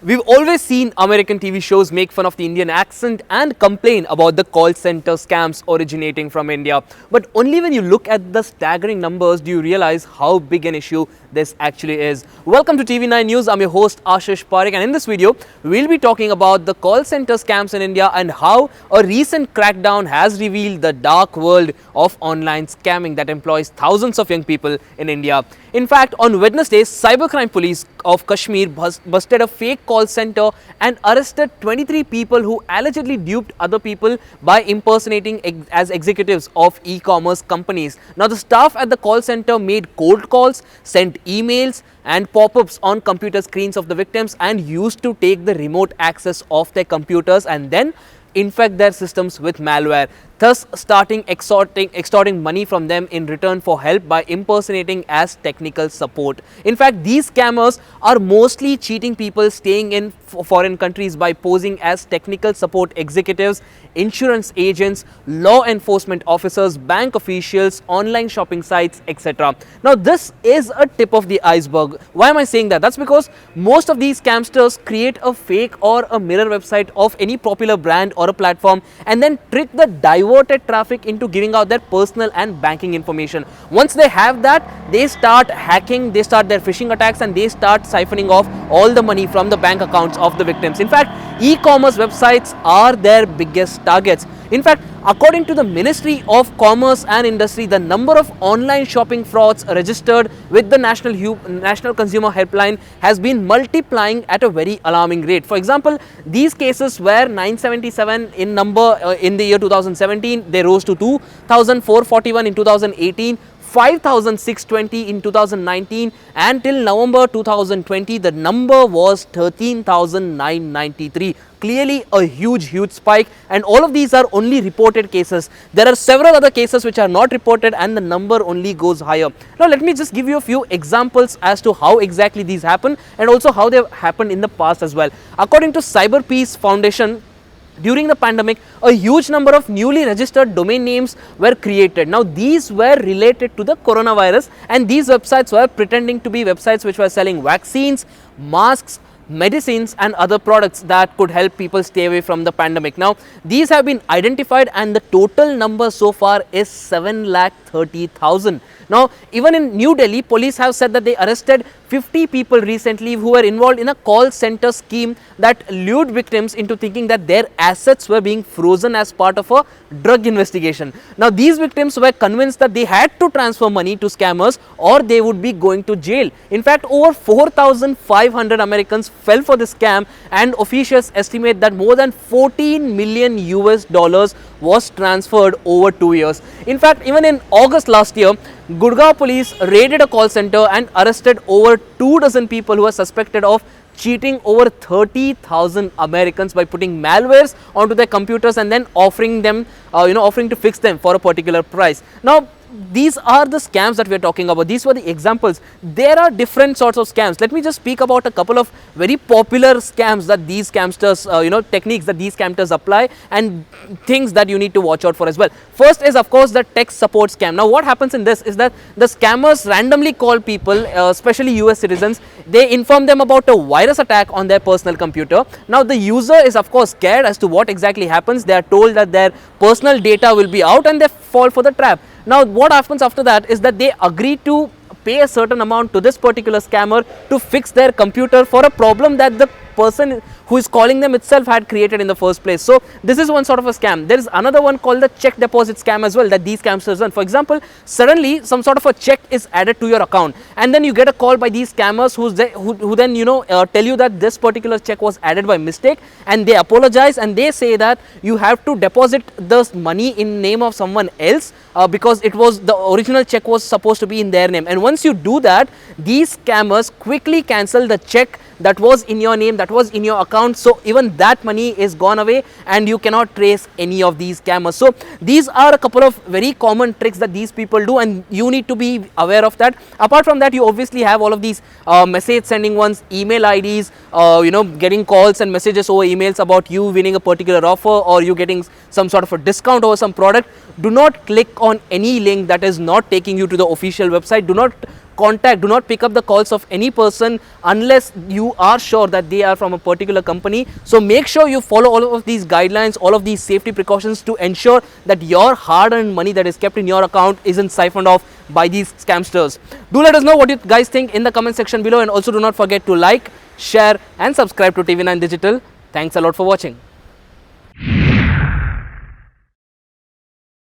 We've always seen American TV shows make fun of the Indian accent and complain about the call center scams originating from India. But only when you look at the staggering numbers do you realize how big an issue this actually is. Welcome to TV9 News. I'm your host Ashish Parekh, and in this video, we'll be talking about the call center scams in India and how a recent crackdown has revealed the dark world of online scamming that employs thousands of young people in India. In fact, on Wednesday, Cybercrime Police of Kashmir busted a fake call center and arrested 23 people who allegedly duped other people by impersonating as executives of e-commerce companies. Now, the staff at the call center made cold calls, sent emails and pop-ups on computer screens of the victims and used to take the remote access of their computers and then infect their systems with malware, thus starting extorting money from them in return for help by impersonating as technical support. In fact, these scammers are mostly cheating people staying in foreign countries by posing as technical support executives, insurance agents, law enforcement officers, bank officials, online shopping sites, etc. Now, this is a tip of the iceberg. Why am I saying that? That's because most of these scamsters create a fake or a mirror website of any popular brand or a platform and then trick the diverted traffic into giving out their personal and banking information. Once they have that, they start hacking, they start their phishing attacks, and they start siphoning off all the money from the bank accounts of the victims. In fact, e-commerce websites are their biggest targets. In fact, according to the Ministry of Commerce and Industry, the number of online shopping frauds registered with the National Consumer Helpline has been multiplying at a very alarming rate. For example, these cases were 977 in number in the year 2017, they rose to 2,441 in 2018, 5,620 in 2019, and till November 2020 the number was 13,993. Clearly a huge spike, and all of these are only reported cases. There are several other cases which are not reported and the number only goes higher. Now let me just give you a few examples as to how exactly these happen and also how they have happened in the past as well. According to Cyber Peace Foundation, during the pandemic, a huge number of newly registered domain names were created. Now, these were related to the coronavirus, and these websites were pretending to be websites which were selling vaccines, masks, medicines and other products that could help people stay away from the pandemic. Now, these have been identified and the total number so far is 7,30,000. Now, even in New Delhi, police have said that they arrested 50 people recently who were involved in a call center scheme that lured victims into thinking that their assets were being frozen as part of a drug investigation. Now, these victims were convinced that they had to transfer money to scammers or they would be going to jail. In fact, over 4,500 Americans fell for this scam, and officials estimate that more than 14 million US dollars was transferred over 2 years. In fact, even in August last year, Gurgaon police raided a call center and arrested over 2 dozen people who are suspected of cheating over 30,000 Americans by putting malwares onto their computers and then offering them, offering to fix them for a particular price. Now, these are the scams that we are talking about. These were the examples. There are different sorts of scams. Let me just speak about a couple of very popular scams that these scamsters, techniques that these scamsters apply and things that you need to watch out for as well. First is, of course, the tech support scam. Now, what happens in this is that the scammers randomly call people, especially US citizens. They inform them about a virus attack on their personal computer. Now, the user is, of course, scared as to what exactly happens. They are told that their personal data will be out and they fall for the trap. Now, what happens after that is that they agree to pay a certain amount to this particular scammer to fix their computer for a problem that the person who is calling them itself had created in the first place. So, this is one sort of a scam. There is another one called the check deposit scam as well that these scamsters run. For example, suddenly some sort of a check is added to your account and then you get a call by these scammers who then tell you that this particular check was added by mistake, and they apologize and they say that you have to deposit this money in name of someone else because it was the original check was supposed to be in their name. And once you do that, these scammers quickly cancel the check that was in your name, that was in your account. So even that money is gone away and you cannot trace any of these scammers. So these are a couple of very common tricks that these people do, and you need to be aware of that. Apart from that, you obviously have all of these message sending ones, email IDs, getting calls and messages over emails about you winning a particular offer or you getting some sort of a discount over some product. Do not click on any link that is not taking you to the official website. Do not contact, do not pick up the calls of any person unless you are sure that they are from a particular company. So make sure you follow all of these guidelines, all of these safety precautions to ensure that your hard-earned money that is kept in your account isn't siphoned off by these scamsters. Do let us know what you guys think in the comment section below, and also do not forget to like, share and subscribe to TV9 Digital. Thanks a lot for watching.